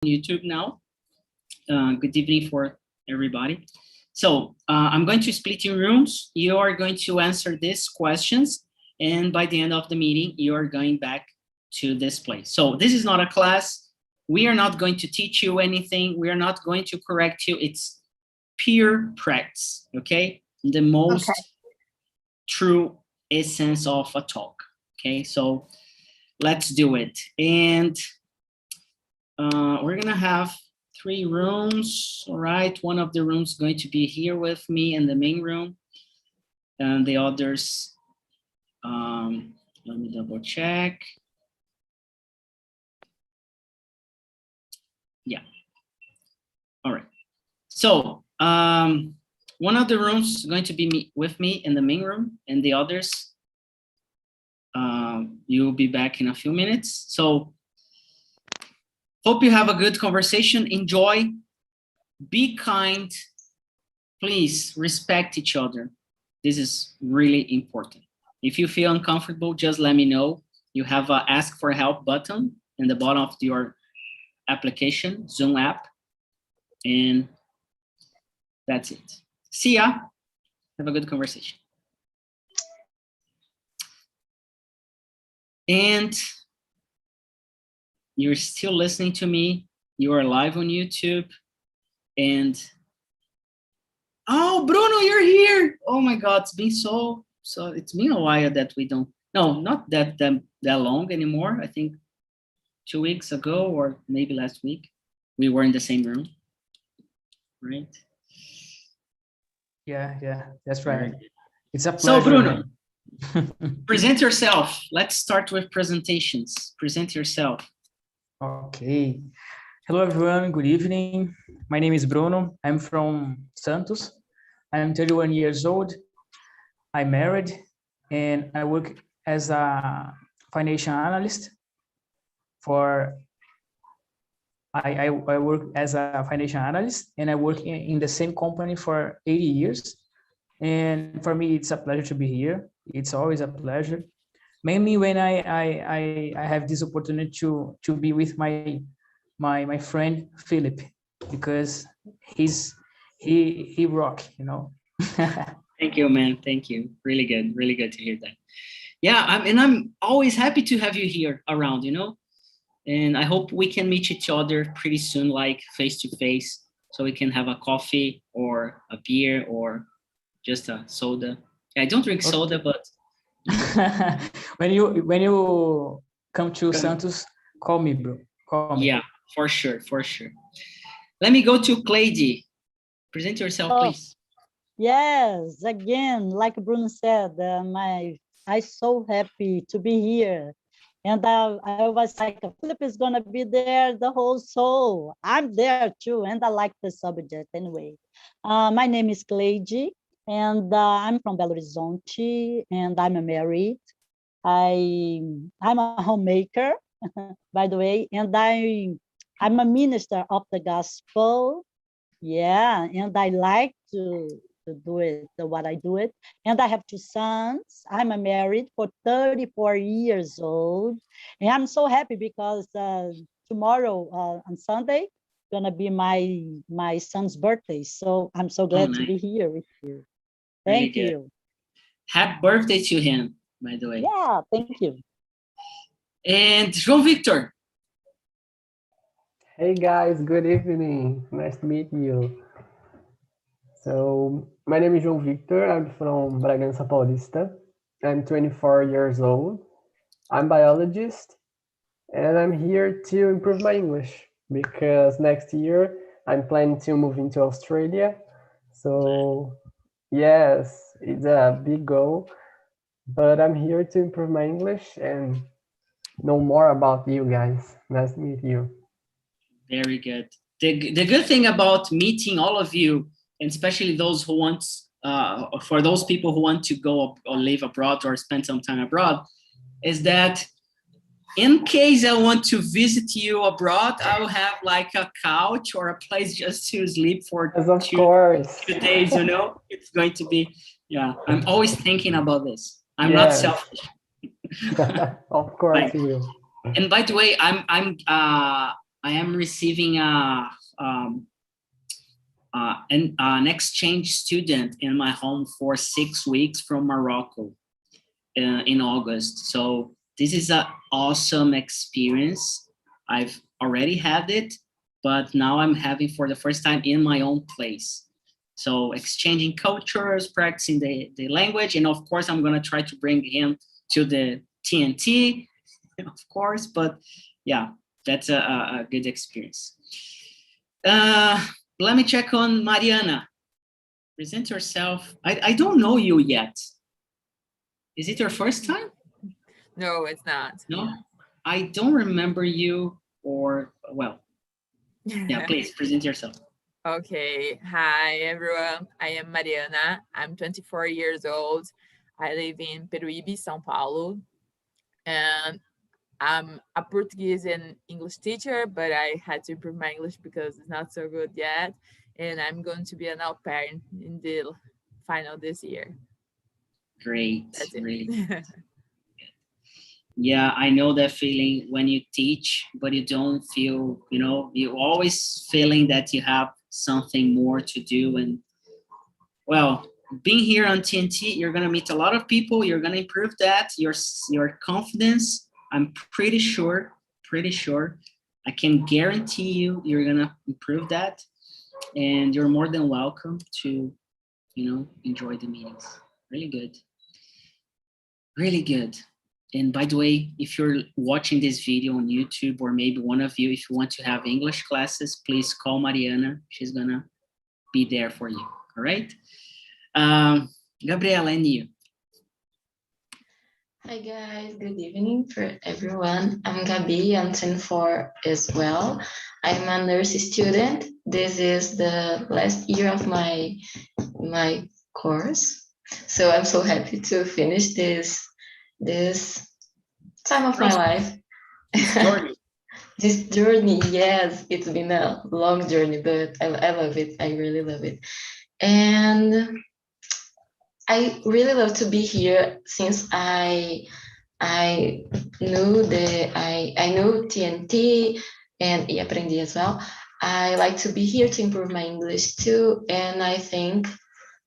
YouTube now. Good evening for everybody. So I'm going to split in rooms. You are going to answer these questions, and by the end of the meeting, you are going back to this place. So this is not a class. We are not going to teach you anything. We are not going to correct you. It's pure practice, okay? The most true essence of a talk, okay? So let's do it. And we're gonna have 3 rooms, all right? One of the rooms is going to be here with me in the main room, and the others, let me double check. Yeah, all right. So one of the rooms is going to be with me in the main room, and the others, you'll be back in a few minutes. So hope you have a good conversation. Enjoy. Be kind. Please respect each other. This is really important. If you feel uncomfortable, just let me know. You have a ask for help button in the bottom of your application, Zoom app. And that's it. See ya. Have a good conversation. And you're still listening to me. You are live on YouTube. And oh, Bruno, you're here. Oh my God, it's been so it's been a while that we don't, no, not that long anymore. I think 2 weeks ago or maybe last week, we were in the same room, right? Yeah, that's right. It's a pleasure. So Bruno, present yourself. Let's start with presentations. Present yourself. Okay. Hello, everyone. Good evening. My name is Bruno. I'm from Santos. I'm 31 years old. I'm married, and I work as a financial analyst I work as a financial analyst, and I work in the same company for 80 years. And for me, it's a pleasure to be here. It's always a pleasure. Mainly when I have this opportunity to be with my friend Philip, because he rock, you know. Thank you, man. Thank you. Really good to hear that. Yeah, I'm always happy to have you here around, you know. And I hope we can meet each other pretty soon, like face to face, so we can have a coffee or a beer or just a soda. I don't drink soda, but when you come to Santos, call me, bro. Call me. Yeah, for sure. Let me go to Clady. Present yourself, please. Yes, again, like Bruno said, I'm so happy to be here. And I was like, Philip is going to be there the whole show. I'm there too, and I like the subject anyway. My name is Clady, and I'm from Belo Horizonte, and I'm married. I'm a homemaker, by the way, and I'm a minister of the gospel. Yeah, and I like to do it, what I do it. And I have 2 sons. I'm married for 34 years old. And I'm so happy because tomorrow on Sunday, gonna be my son's birthday. So I'm so glad to be here with you. Thank you. Happy birthday to him, by the way. Yeah, thank you. And João Victor. Hey guys, good evening. Nice to meet you. So, my name is João Victor. I'm from Bragança Paulista. I'm 24 years old. I'm a biologist, and I'm here to improve my English because next year I'm planning to move into Australia. So, yes, it's a big goal, but I'm here to improve my English and know more about you guys. Nice to meet you. Very good. The good thing about meeting all of you, and especially those who want, for those people who want to go or live abroad or spend some time abroad, is that in case I want to visit you abroad, I will have like a couch or a place just to sleep for two days, you know? It's going to be, yeah, I'm always thinking about this. I'm not selfish. Of course you will. And by the way, I'm I am receiving an exchange student in my home for 6 weeks from Morocco in August. So this is an awesome experience. I've already had it, but now I'm having for the first time in my own place. So exchanging cultures, practicing the language, and of course, I'm gonna try to bring him to the TNT, of course, but yeah, that's a good experience. Let me check on Mariana. Present yourself. I don't know you yet. Is it your first time? No, it's not. No, I don't remember you or, well, yeah, please present yourself. Okay. Hi, everyone. I am Mariana. I'm 24 years old. I live in Peruíbe, São Paulo. And I'm a Portuguese and English teacher, but I had to improve my English because it's not so good yet. And I'm going to be an au pair in the final this year. Great, That's it. really. Yeah, I know that feeling when you teach, but you don't feel, you're always feeling that you have something more to do. And well, being here on TNT, you're gonna meet a lot of people. You're gonna improve that, your confidence. I'm pretty sure. I can guarantee you're gonna improve that, and you're more than welcome to, enjoy the meetings. Really good. Really good. And by the way, if you're watching this video on YouTube, or maybe one of you, if you want to have English classes, please call Mariana. She's gonna be there for you, all right? Gabriela, and you. Hi guys, good evening for everyone. I'm Gabi, I'm 24 as well. I'm a nurse student. This is the last year of my course. So I'm so happy to finish this time of my life. This journey, yes, it's been a long journey, but I love it. I really love it. And I really love to be here since I knew TNT and Aprendi as well. I like to be here to improve my English too. And I think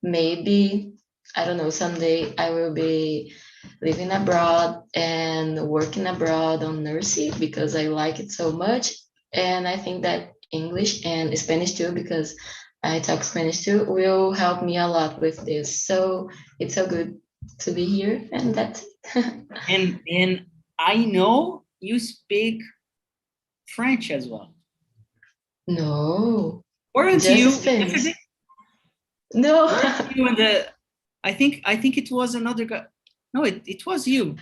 maybe, I don't know, someday I will be living abroad and working abroad on nursing because I like it so much. And I think that English and Spanish too, because I talk Spanish too, will help me a lot with this. So it's so good to be here, and that's it. And I know you speak French as well. No. Weren't Just you? Spanish. No. Weren't you in the? I think it was another guy. No, it was you.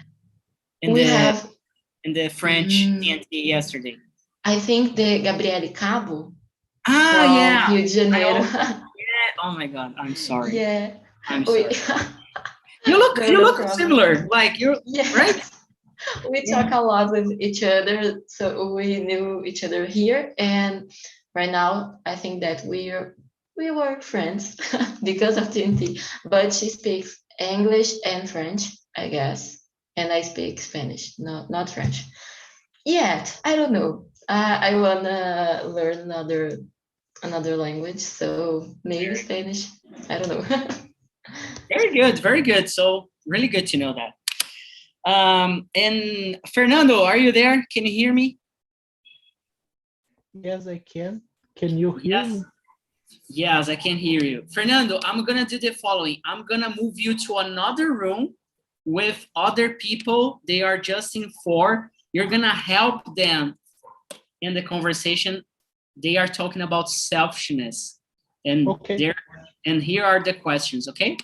In the French TNT yesterday. I think the Gabriele Cabo. Yeah. Rio de Janeiro. Yeah. Oh my God, I'm sorry. Yeah. I'm sorry. You look similar. Like you're right. We talk a lot with each other, so we knew each other here, and right now I think that we were friends because of TNT. But she speaks English and French, I guess, and I speak Spanish, not French. Yet I don't know. I wanna learn another language, so maybe Spanish. I don't know. Very good. So really good to know that. And Fernando, are you there? Can you hear me? Yes, I can. Can you hear me? Yes, I can hear you. Fernando, I'm gonna do the following. I'm gonna move you to another room with other people. They are just in 4. You're gonna help them in the conversation. They are talking about selfishness. And okay. And here are the questions, okay?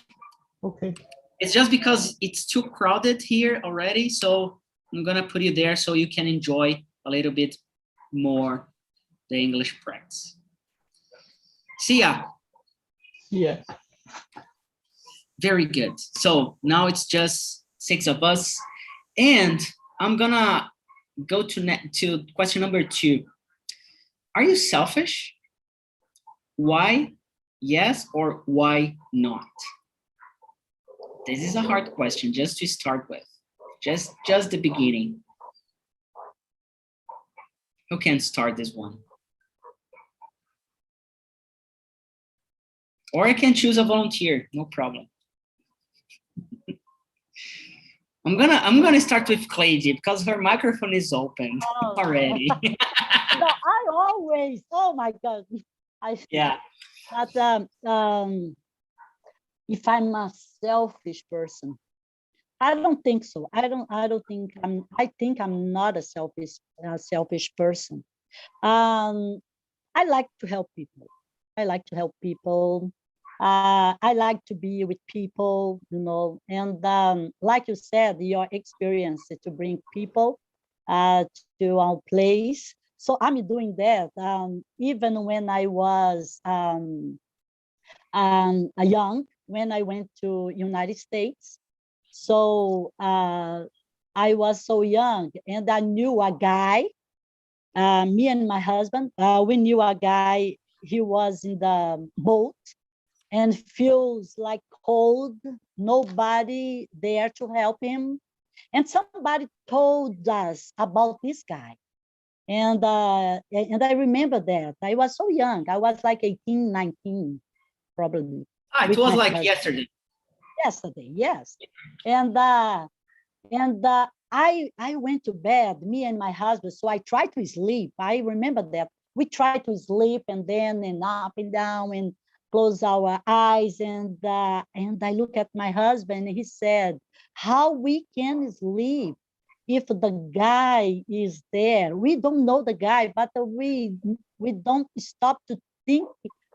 Okay. It's just because it's too crowded here already, so I'm gonna put you there so you can enjoy a little bit more the English practice. See ya. Yeah. Very good. So now it's just 6 of us, and I'm gonna go to question number 2. Are you selfish? Why yes or why not? This is a hard question just to start with. Just the beginning. Who can start this one? Or I can choose a volunteer, no problem. I'm gonna start with Clady because her microphone is open already. No, I always, oh my God. Yeah. But if I'm a selfish person, I don't think so. I think I'm not a selfish person. I like to help people. I like to help people. I like to be with people, and like you said, your experience to bring people to our place. So I'm doing that. Even when I was young, when I went to United States. So I was so young, and I knew a guy. Me and my husband, we knew a guy. He was in the boat and feels like cold, nobody there to help him. And somebody told us about this guy. And I remember that. I was so young. I was like 18, 19, probably. It was like yesterday. Yesterday, yes. And I went to bed, me and my husband. So I tried to sleep. I remember that we tried to sleep and then and up and down and close our eyes. And I look at my husband and he said, how we can sleep if the guy is there? We don't know the guy, but we don't stop to think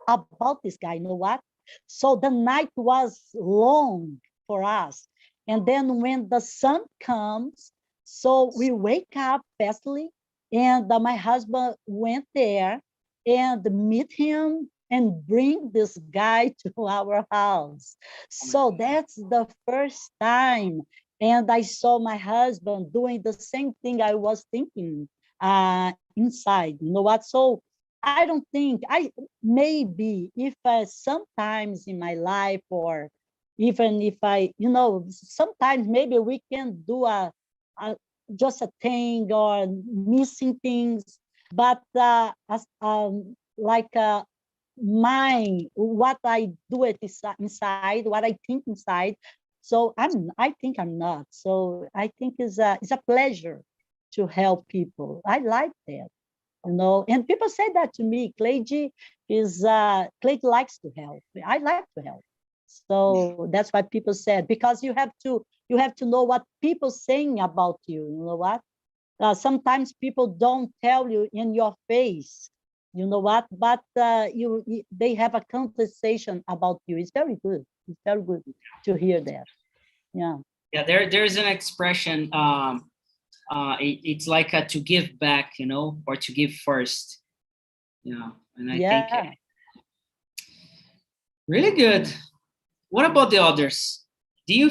about this guy. You know what? So the night was long for us. And then when the sun comes, so we wake up fastly, and my husband went there and meet him and bring this guy to our house. So that's the first time. And I saw my husband doing the same thing I was thinking inside. You know what? So I don't think, maybe if sometimes in my life, or even if sometimes maybe we can do just a thing or missing things, but what I do it inside, what I think inside. So I think I'm not. So I think it's a pleasure to help people. I like that. And people say that to me. Clady likes to help. I like to help. So that's what people said, because you have to know what people saying about you. You know what? Sometimes people don't tell you in your face. You know what? But they have a conversation about you. It's very good. It's very good to hear that. Yeah. Yeah. There's an expression. It's like to give back, or to give first. And I think really good. What about the others? Do you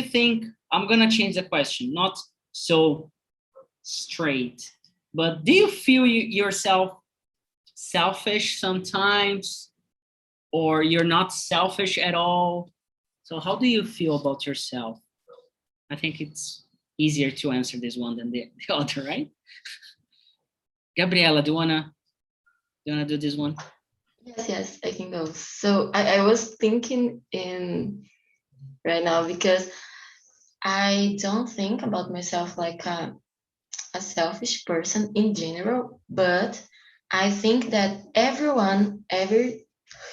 think, I'm gonna change the question, not so straight, but do you feel yourself selfish sometimes, or you're not selfish at all? So how do you feel about yourself? I think it's easier to answer this one than the other, right? Gabriela, do you wanna do this one? Yes, I can go. So I was thinking right now, because I don't think about myself like a selfish person in general, but I think that every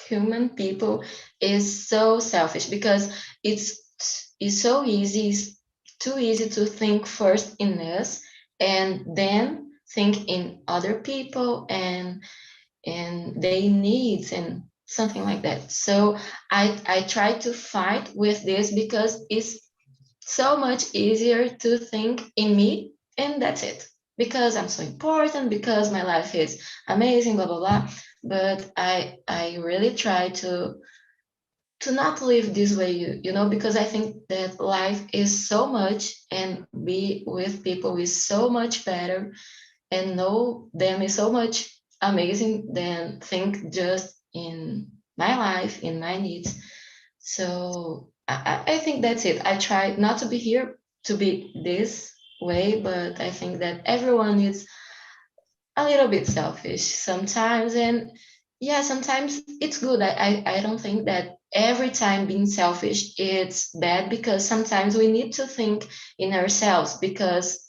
human people is so selfish, because it's so easy, it's too easy to think first in us and then think in other people and their needs and something like that. So I try to fight with this, because it's so much easier to think in me and that's it, because I'm so important, because my life is amazing, blah blah blah. But I really try to not live this way, because I think that life is so much, and be with people is so much better, and know them is so much amazing than think just in my life, in my needs. So I think that's it. I try not to be here to be this way, but I think that everyone needs a little bit selfish sometimes. And yeah, sometimes it's good. I don't think that every time being selfish it's bad, because sometimes we need to think in ourselves, because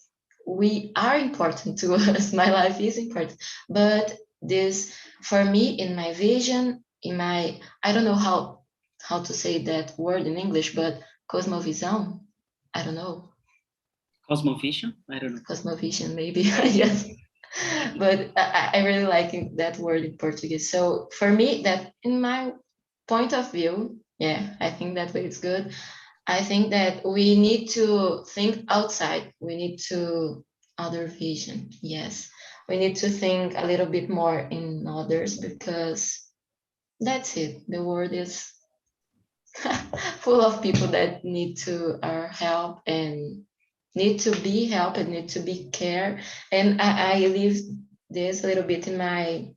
we are important to us. My life is important. But this, for me, in my vision, in my, I don't know how to say that word in English, but cosmovisão, I don't know. Cosmovision? I don't know. Cosmovision, maybe. Yes. But I really like that word in Portuguese. So for me, that in my point of view, yeah, I think that way is good. I think that we need to think outside. We need to other vision. Yes, we need to think a little bit more in others, because that's it. The world is full of people that need to our help and need to be helped and need to be cared. And I live this a little bit in my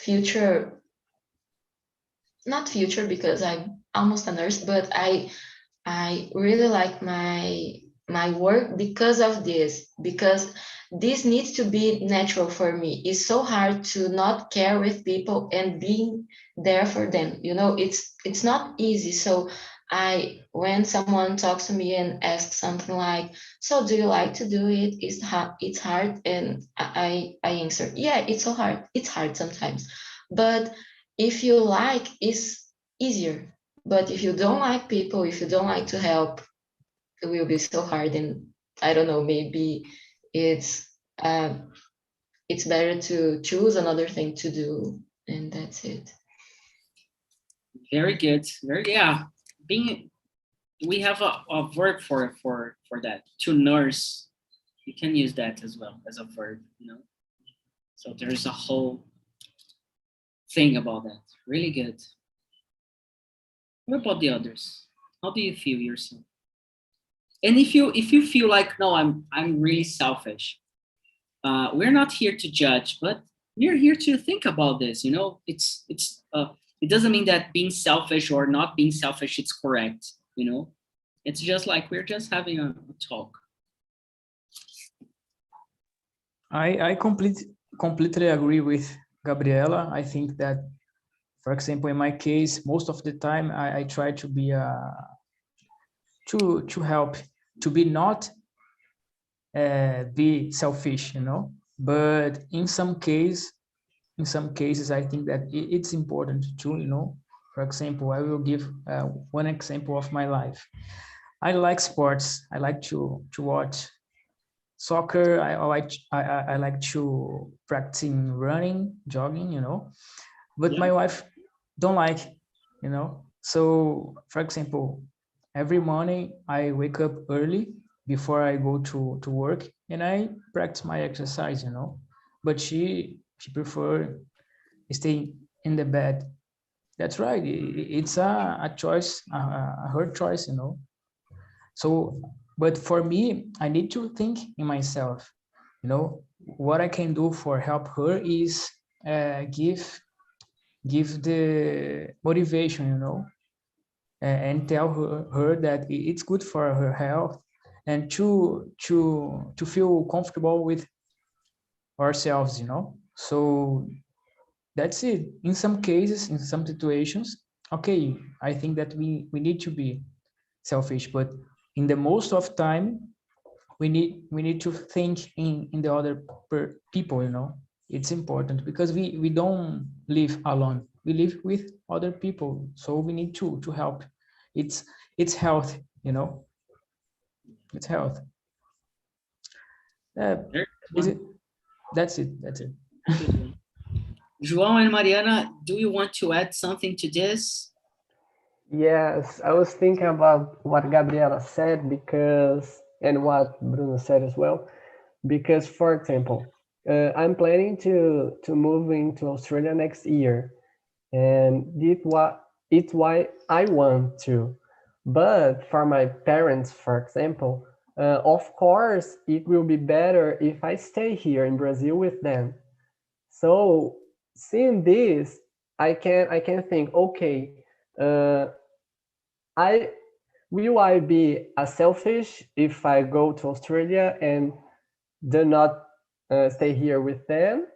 future, not future because I'm almost a nurse, but I really like my work because of this, because this needs to be natural for me. It's so hard to not care with people and being there for them. You know, it's not easy. So when someone talks to me and asks something like, so do you like to do it? It's hard. And I answer, yeah, it's so hard. It's hard sometimes. But if you like, it's easier. But if you don't like people, if you don't like to help, it will be so hard. And I don't know, maybe it's better to choose another thing to do, and that's it. Very good. Yeah. We have a verb for that. To nurse, you can use that as well as a verb, you know. So there's a whole thing about that. Really good. What about the others? How do you feel yourself? And if you feel like, no, I'm really selfish, we're not here to judge, but we're here to think about this. You know, it doesn't mean that being selfish or not being selfish it's correct. You know, it's just like we're just having a talk. I completely agree with Gabriela. I think that, for example, in my case, most of the time I try to be to help, to be not be selfish, you know. But in some cases, I think that it's important to, you know. For example, I will give one example of my life. I like sports. I like to watch soccer. I like to practicing running, jogging, you know. But Yeah. my wife don't like, you know. So, for example, every morning I wake up early before I go to work, and I practice my exercise, you know. But she prefer staying in the bed. That's right. It's a choice, her choice, you know. So, but for me, I need to think in myself, you know, what I can do for help her is give the motivation, you know, and tell her that it's good for her health, and to feel comfortable with ourselves, you know. So that's it. In some cases, in some situations, okay, I think that we need to be selfish, but in the most of time, we need to think in the other people, you know. It's important because we don't live alone. We live with other people, so we need to help. It's health, you know. It's health. That's it. João and Mariana, do you want to add something to this? Yes, I was thinking about what Gabriela said, and what Bruno said as well, because, for example, I'm planning to move into Australia next year, and it's why I want to. But for my parents, for example, of course, it will be better if I stay here in Brazil with them. So seeing this, I can think, okay, uh, I I be a selfish if I go to Australia and do not stay here with them,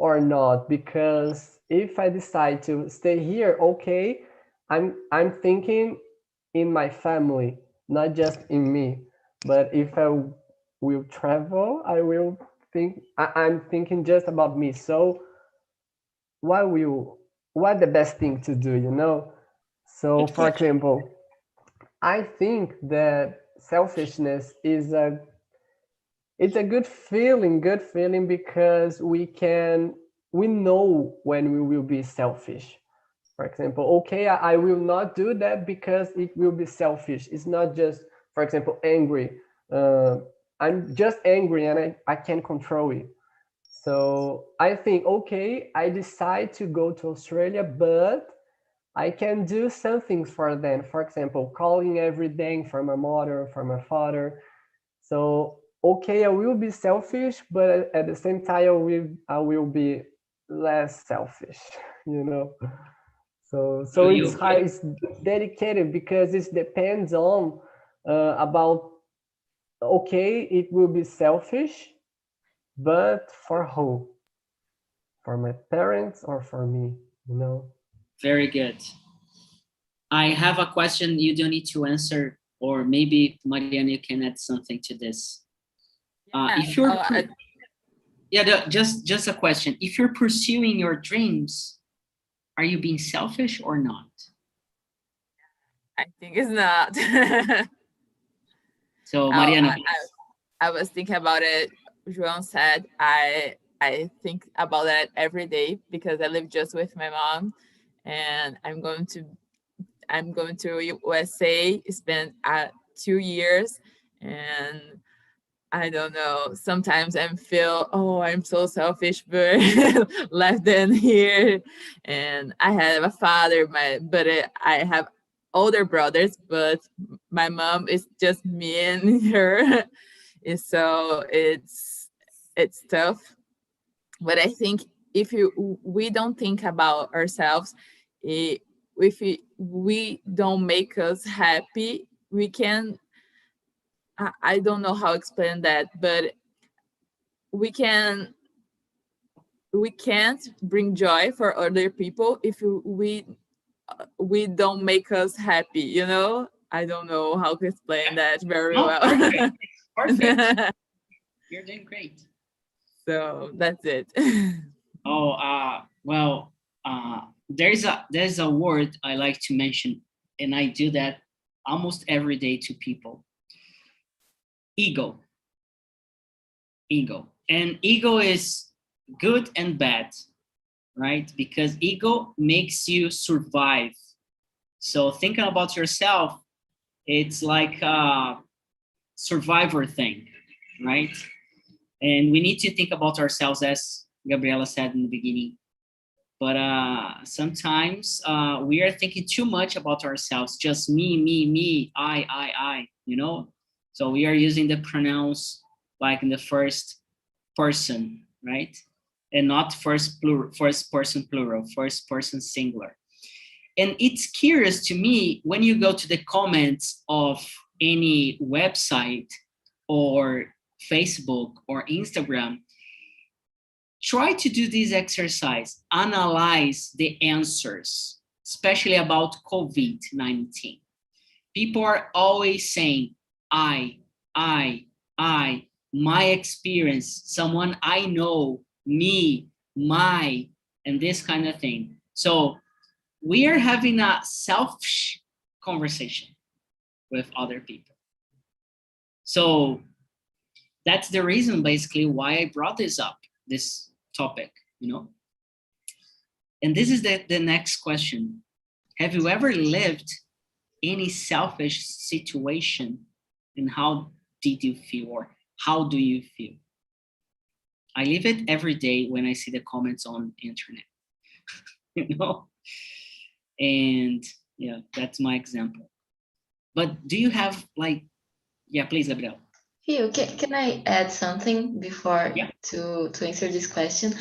or not, because if I decide to stay here, okay, I'm thinking in my family, not just in me. But if I will travel, I will think I'm thinking just about me. So what the best thing to do, you know? So Good for question. example, I think that selfishness is it's a good feeling because we know when we will be selfish. For example, okay, I will not do that because it will be selfish. It's not just, for example, angry. I'm just angry and I can't control it. So I think, okay, I decide to go to Australia, but I can do some things for them. For example, calling every day for my mother, for my father. So okay, I will be selfish, but at the same time, I will be less selfish. You know. So it's hard. It's dedicated because it depends on about. Okay, it will be selfish, but for who? For my parents or for me? You know. Very good. I have a question you don't need to answer, or maybe Mariana, you can add something to this. If you're, just a question. If you're pursuing your dreams, are you being selfish or not? I think it's not. So Mariana, I was thinking about it. João said I think about that every day because I live just with my mom, and I'm going to USA, spend 2 years, and I don't know. Sometimes I feel, oh, I'm so selfish, but left them here. And I have a father, but I have older brothers, but my mom is just me and her. And so it's tough. But I think if we don't think about ourselves, if we don't make us happy, we can. I don't know how to explain that, but we can't bring joy for other people if we don't make us happy, you know. I don't know how to explain that very well. Perfect. Perfect. You're doing great. So that's it. Well, there's a word I like to mention, and I do that almost every day to people. Ego. And ego is good and bad, right? Because ego makes you survive. So thinking about yourself, it's like a survivor thing, right? And we need to think about ourselves, as Gabriela said in the beginning. But sometimes we are thinking too much about ourselves, just me, I, you know? So we are using the pronouns like in the first person, right? And not first person plural, first person singular. And it's curious to me when you go to the comments of any website or Facebook or Instagram, try to do this exercise, analyze the answers, especially about COVID-19. People are always saying, I, my experience, someone I know, me, my, and this kind of thing. So we are having a selfish conversation with other people. So that's the reason basically why I brought this up, this topic, you know. And this is the next question. Have you ever lived any selfish situation, and how did you feel, or how do you feel? I live it every day when I see the comments on the internet, you know. And yeah, that's my example. But do you have like, yeah, please, Gabriel. Phil, can I add something before to answer this question?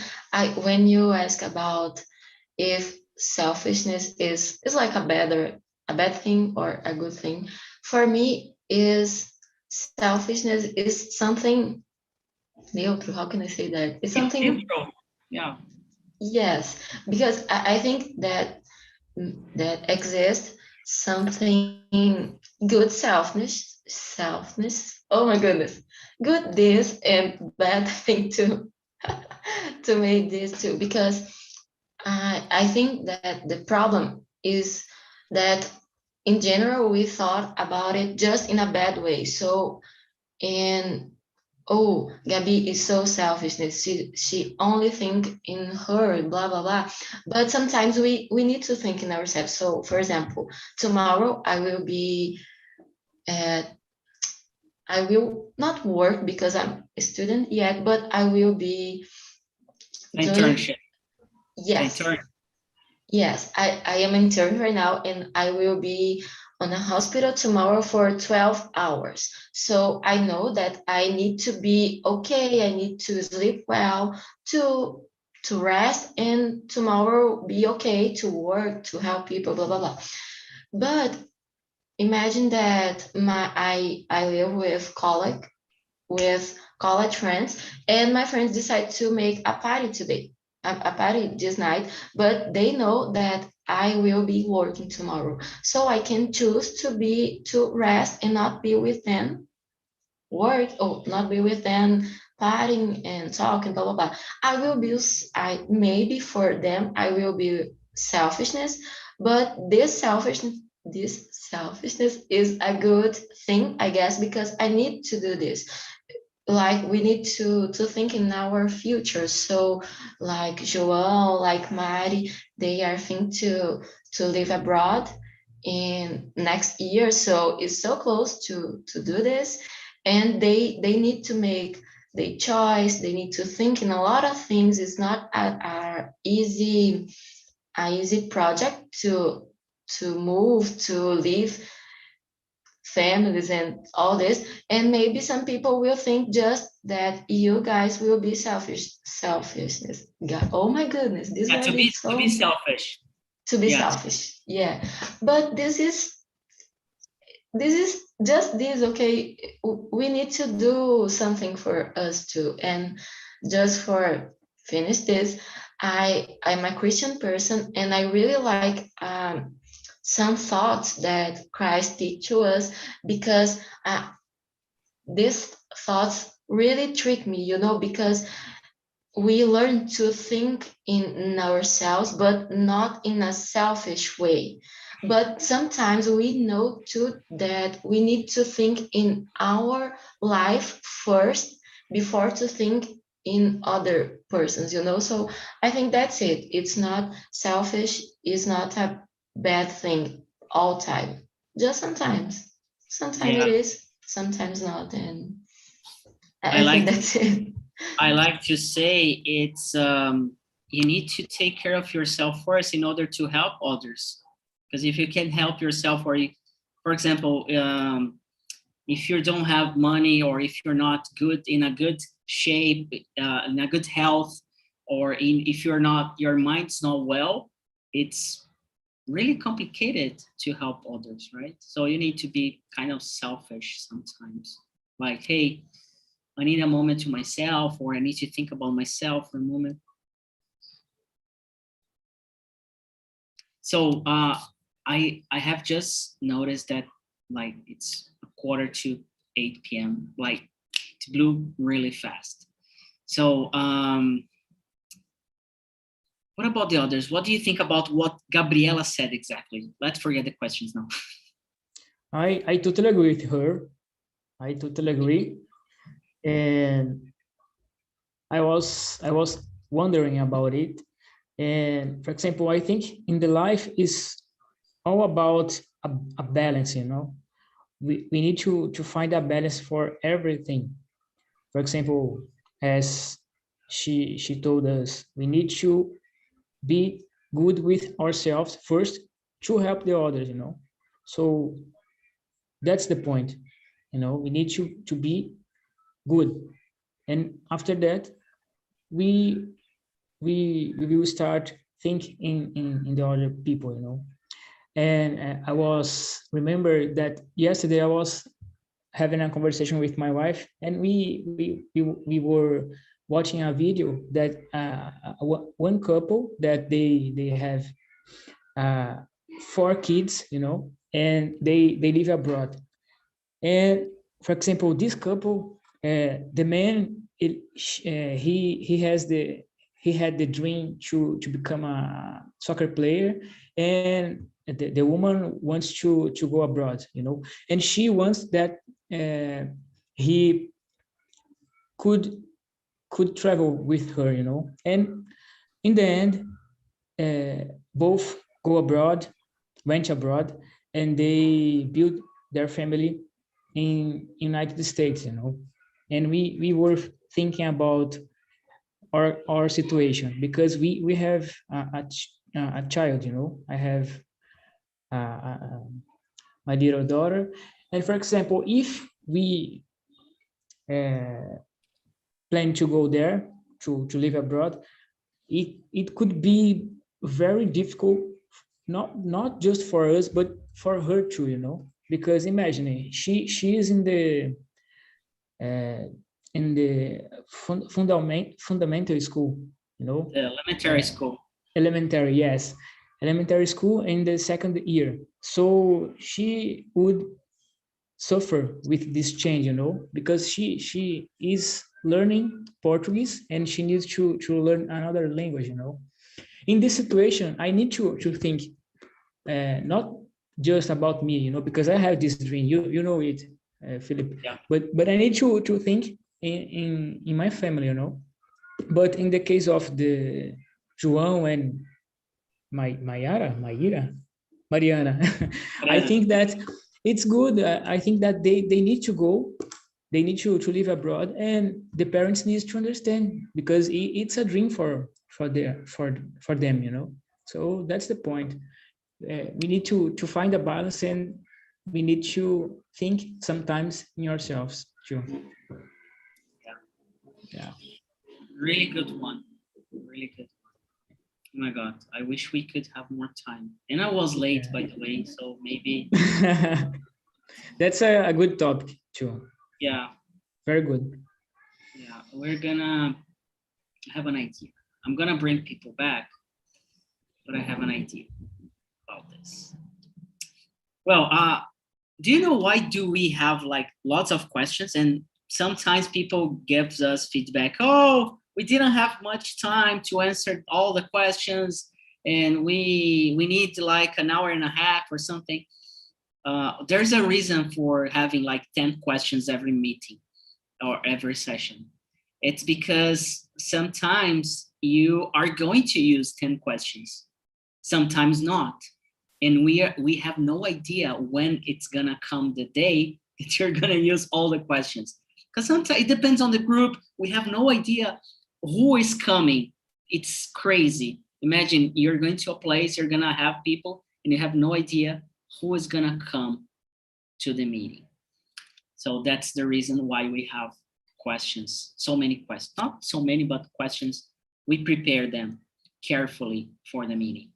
When you ask about if selfishness is like a bad thing or a good thing, for me is selfishness is something neutral. How can I say that? It's something neutral. Yeah. Yes, because I think that that exists something good selfness. Oh my goodness, good this and bad thing too, to make this too. Because I think that the problem is that in general we thought about it just in a bad way. So and oh, Gabi is so selfishness. She only think in her, blah blah blah. But sometimes we need to think in ourselves. So, for example, tomorrow I will be at I will not work because I'm a student yet, but I will be doing Internship. yes, Intern. yes. I am intern right now, and I will be on a hospital tomorrow for 12 hours. So I know that I need to be okay. I need to sleep well to rest, and tomorrow be okay to work, to help people, blah blah blah. But imagine that I live with college friends, and my friends decide to make a party today, a party this night, but they know that I will be working tomorrow. So I can choose to rest and not be with them, work, or not be with them, partying and talking, blah, blah, blah. I will be, I maybe for them, I will be selfishness, but this selfishness is a good thing, I guess, because I need to do this. Like we need to think in our future. So like João, like Mari, they are thinking to live abroad in next year, so it's so close to do this, and they need to make the choice. They need to think in a lot of things. It's not a easy project to move, to live families and all this. And maybe some people will think just that you guys will be selfishness. God, oh my goodness, this Yeah, word is to be so selfish. to be Yeah. selfish. Yeah, but this is just this. Okay, we need to do something for us too. And just for finish this, I'm a Christian person, and I really like some thoughts that Christ teach to us, because these thoughts really trick me, because we learn to think in ourselves, but not in a selfish way. But sometimes we know too that we need to think in our life first before to think in other persons, So I think that's it. It's not selfish, it's not a bad thing all time. Just sometimes. Sometimes it Yeah. is, sometimes not. And I I think like that's it. I like to say it's you need to take care of yourself first in order to help others. Because if you can help yourself, or for example, if you don't have money, or if you're not good in a good shape, in a good health, or if you're not, your mind's not well, it's really complicated to help others, right? So you need to be kind of selfish sometimes. Like, hey, I need a moment to myself, or I need to think about myself for a moment. So I have just noticed that like it's 7:45 p.m. Like it blew really fast. So what about the others? What do you think about what Gabriela said exactly? Let's forget the questions now. I totally agree with her. I totally agree. And I was wondering about it. And for example, I think in the life is all about a balance, We need to find a balance for everything. For example, as she told us, we need to be good with ourselves first to help the others, So that's the point, we need to be good. And after that, we we will start thinking in the other people, And I was remember that yesterday I was having a conversation with my wife, and we were watching a video that one couple that they have 4 kids, you know, and they live abroad. And for example, this couple, the man, he had the dream to become a soccer player, and the woman wants to go abroad, you know, and she wants that he could travel with her, you know. And in the end, both went abroad, and they built their family in United States, you know. And we were thinking about our situation, because we have a child, you know. I have my little daughter, and for example, if we plan to go there to live abroad, it could be very difficult, not just for us, but for her too, you know. Because imagine, she is in the fundamental school, you know. The elementary school. Elementary, yes, elementary school in the 2nd year. So she would suffer with this change, you know, because she is learning Portuguese, and she needs to learn another language, you know. In this situation, I need to think not just about me, you know, because I have this dream, you know it, Philip. Yeah. But I need to think in my family, you know. But in the case of the João and Mariana, I think that it's good. I think that they need to go. They need to live abroad, and the parents need to understand, because it's a dream for them, you know. So that's the point. We need to find a balance, and we need to think sometimes in ourselves too. Yeah. Really good one. Really good. Oh my God, I wish we could have more time. And I was late, by the way, so maybe. That's a good topic too. Yeah. Very good. Yeah, we're gonna have an idea. I'm gonna bring people back, but I have an idea about this. Well, do you know why do we have like lots of questions, and sometimes people gives us feedback, oh, we didn't have much time to answer all the questions, and we need like an hour and a half or something. There's a reason for having like 10 questions every meeting or every session. It's because sometimes you are going to use 10 questions, sometimes not. And we have no idea when it's gonna come the day that you're gonna use all the questions. Because sometimes it depends on the group. We have no idea who is coming. It's crazy. Imagine you're going to a place, you're gonna have people, and you have no idea who is gonna come to the meeting. So that's the reason why we have questions, so many questions, not so many, but questions. We prepare them carefully for the meeting.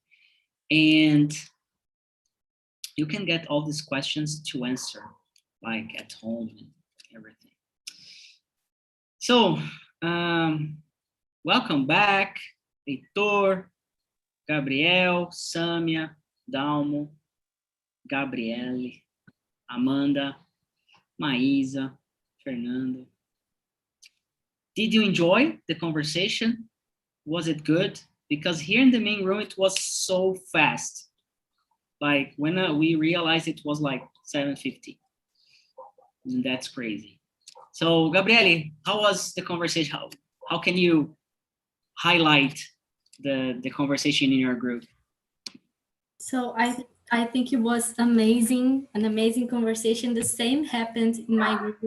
And you can get all these questions to answer, like at home and everything. So, welcome back, Heitor, Gabriel, Samia, Dalmo, Gabriele, Amanda, Maísa, Fernando. Did you enjoy the conversation? Was it good? Because here in the main room, it was so fast. Like when we realized it was like 7:50. And that's crazy. So Gabriele, how was the conversation? How can you highlight the conversation in your group? So I think it was amazing, an amazing conversation. The same happened in my group.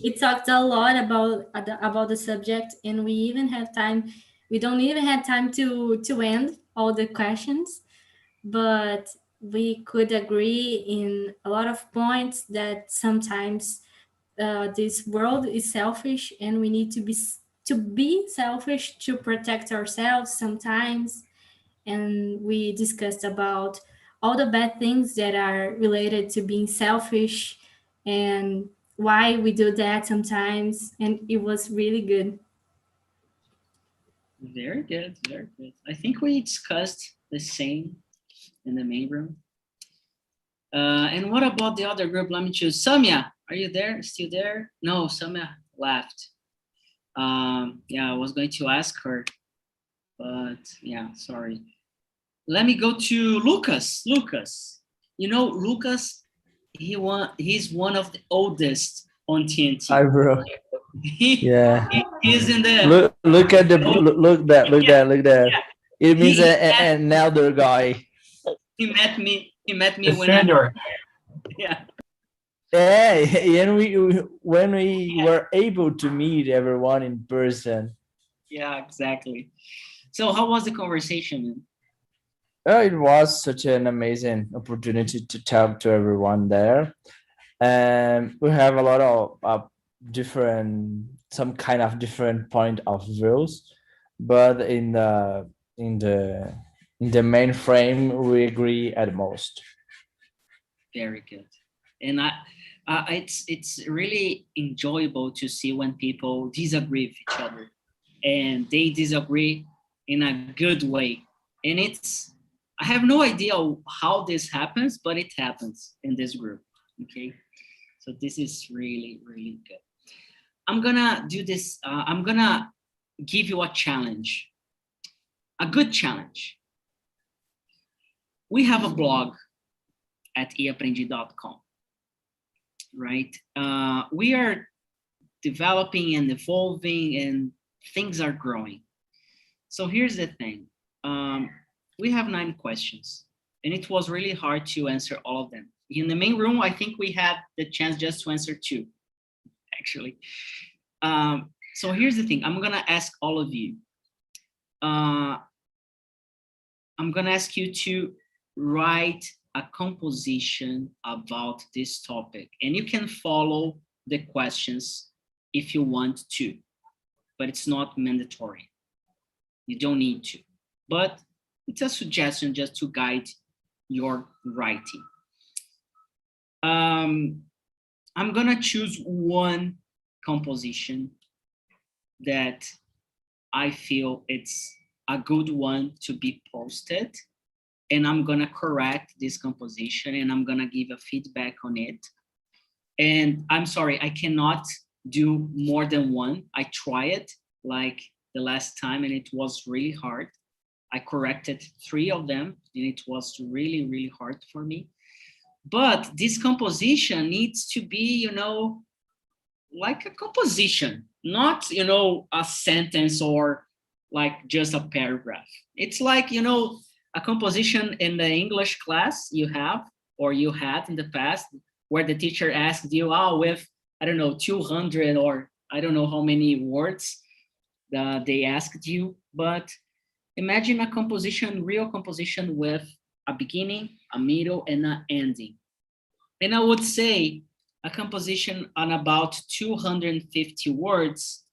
We talked a lot about the subject, and we even have time. We don't even have time to end all the questions, but we could agree in a lot of points that sometimes this world is selfish, and we need to be selfish to protect ourselves sometimes. And we discussed about all the bad things that are related to being selfish and why we do that sometimes. And it was really good. Very good, very good. I think we discussed the same in the main room. And what about the other group? Let me choose. Samia, are you there? Still there? No, Samia left. Yeah, I was going to ask her, but yeah, sorry. Let me go to Lucas. Lucas, you know, Lucas, he's one of the oldest on TNT. Hi, bro. Yeah. He's in the look at the look Yeah. there. Yeah. It means He- an elder guy. He met me The when stranger. yeah. Yeah, and when we were able to meet everyone in person. Yeah, exactly. So how was the conversation, man? It was such an amazing opportunity to talk to everyone there, and we have a lot of different, some kind of different point of views, but in the main frame we agree at most. Very good. And it's really enjoyable to see when people disagree with each other, and they disagree in a good way. And I have no idea how this happens, but it happens in this group. Okay, so this is really, really good. I'm gonna do this. I'm gonna give you a challenge, a good challenge. We have a blog at eaprendi.com, right? We are developing and evolving, and things are growing. So here's the thing. We have 9 questions, and it was really hard to answer all of them. In the main room, I think we had the chance just to answer 2, actually. So here's the thing. I'm gonna ask all of you. I'm gonna ask you to write a composition about this topic, and you can follow the questions if you want to, but it's not mandatory. You don't need to, but it's a suggestion just to guide your writing. I'm gonna choose one composition that I feel it's a good one to be posted, and I'm gonna correct this composition, and I'm gonna give a feedback on it. And I'm sorry, I cannot do more than one. I tried like the last time, and it was really hard. I corrected 3 of them, and it was really, really hard for me. But this composition needs to be, like a composition, not, a sentence or like just a paragraph. It's like, a composition in the English class you have, or you had in the past, where the teacher asked you, with, I don't know, 200 or I don't know how many words they asked you, but imagine a composition, real composition with a beginning, a middle, and an ending. And I would say a composition on about 250 words,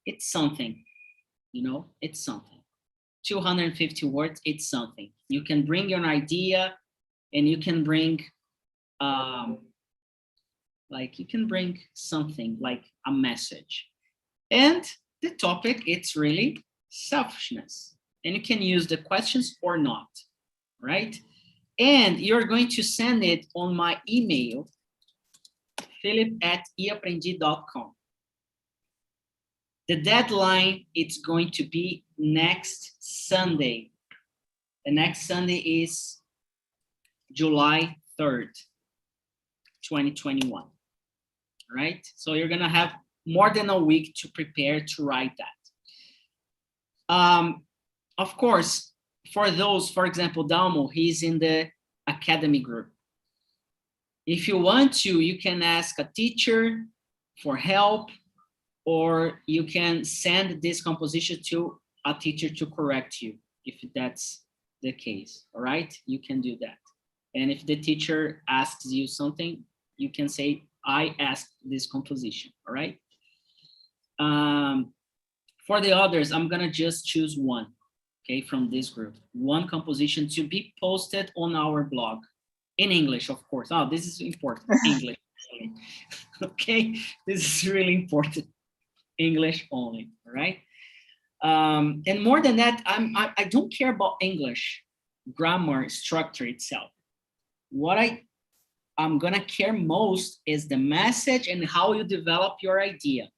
it's something, it's something. 250 words, it's something. You can bring your idea, and you can bring, something like a message. And the topic, it's really selfishness. And you can use the questions or not, right? And you're going to send it on my email, philip@eaprendi.com. The deadline, it's going to be next Sunday. The next Sunday is July 3rd, 2021, right? So you're gonna have more than a week to prepare to write that. Of course, for those, for example, Dalmo, he's in the academy group. If you want to, you can ask a teacher for help, or you can send this composition to a teacher to correct you, if that's the case, all right? You can do that. And if the teacher asks you something, you can say, I asked this composition, all right? For the others, I'm gonna just choose one, okay, from this group. One composition to be posted on our blog, in English, of course. Oh, this is important, English. Okay, this is really important. English only, all right? And more than that, I don't care about English grammar structure itself. What I'm gonna care most is the message and how you develop your idea.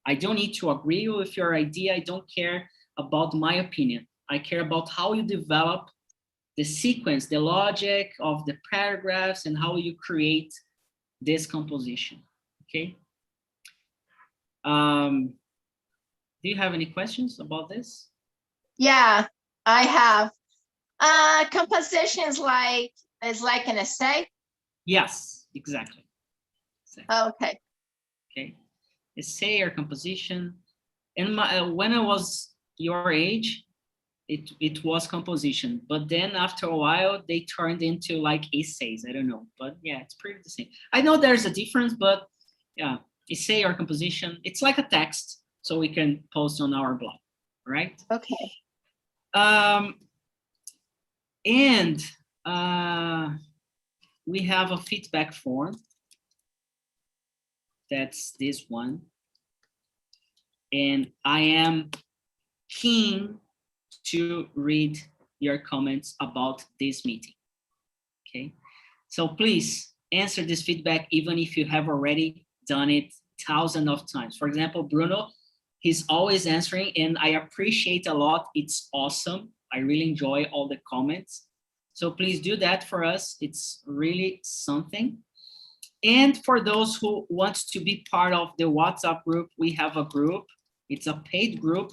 I don't need to agree with your idea. I don't care about my opinion. I care about how you develop the sequence, the logic of the paragraphs, and how you create this composition, okay? Do you have any questions about this? Yeah, I have. Composition is like an essay. Yes, exactly. Okay. Okay, essay or composition. And when I was your age, it was composition, but then after a while they turned into like essays. I don't know, but yeah, it's pretty the same. I know there's a difference, but yeah, essay or composition, it's like a text, so we can post on our blog, right? Okay. And we have a feedback form. That's this one. And I am keen to read your comments about this meeting, okay? So please answer this feedback even if you have already done it thousands of times. For example, Bruno, he's always answering and I appreciate a lot. It's awesome. I really enjoy all the comments. So please do that for us. It's really something. And for those who want to be part of the WhatsApp group, we have a group. It's a paid group.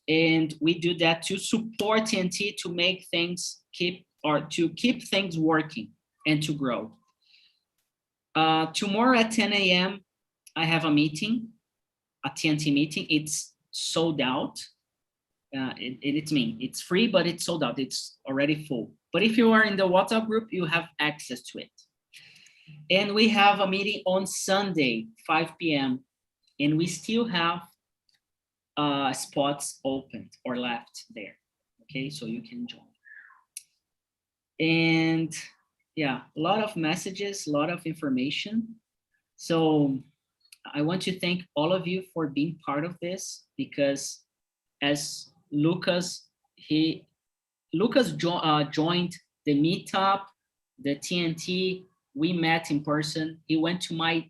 And we do that to support TNT to make things keep things working and to grow. Tomorrow at 10 a.m., I have a meeting, a TNT meeting. It's sold out. It's free, but it's sold out. It's already full. But if you are in the WhatsApp group, you have access to it. And we have a meeting on Sunday, 5 p.m. And we still have spots opened or left there, okay, so you can join. And yeah, a lot of messages, a lot of information. So I want to thank all of you for being part of this, because as Lucas joined the meetup, the TNT, we met in person. He went to my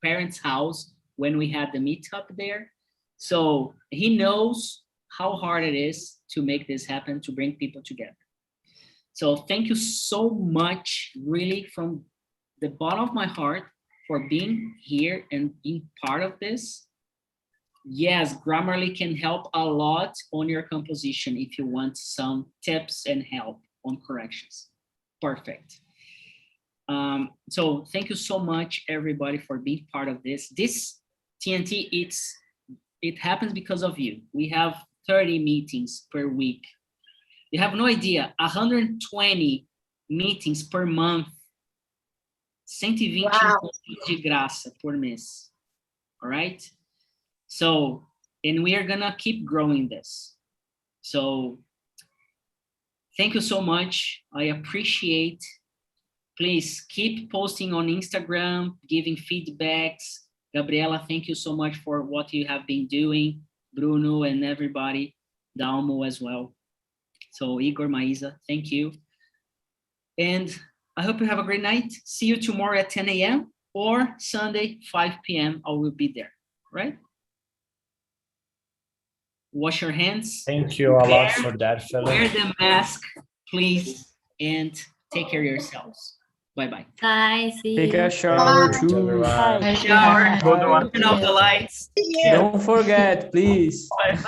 parents' house when we had the meetup there. So he knows how hard it is to make this happen, to bring people together. So thank you so much, really, from the bottom of my heart, for being here and being part of this. Yes, Grammarly can help a lot on your composition if you want some tips and help on corrections. Perfect. So thank you so much, everybody, for being part of this. This TNT, it happens because of you. We have 30 meetings per week. You have no idea, 120 meetings per month. 120 Wow. de graça por mês. All right? So, and we are gonna keep growing this. So, thank you so much. I appreciate. Please keep posting on Instagram, giving feedbacks. Gabriela, thank you so much for what you have been doing. Bruno and everybody, Dalmo as well. So Igor, Maisa, thank you. And I hope you have a great night. See you tomorrow at 10 a.m. or Sunday, 5 p.m. I will be there, right? Wash your hands. Thank you a lot for that, Philip. Wear the mask, please, and take care of yourselves. Bye-bye. Bye. See Take you. a shower Bye, too. everyone. Bye, Shower. everyone. Turn off the lights. Don't forget, please.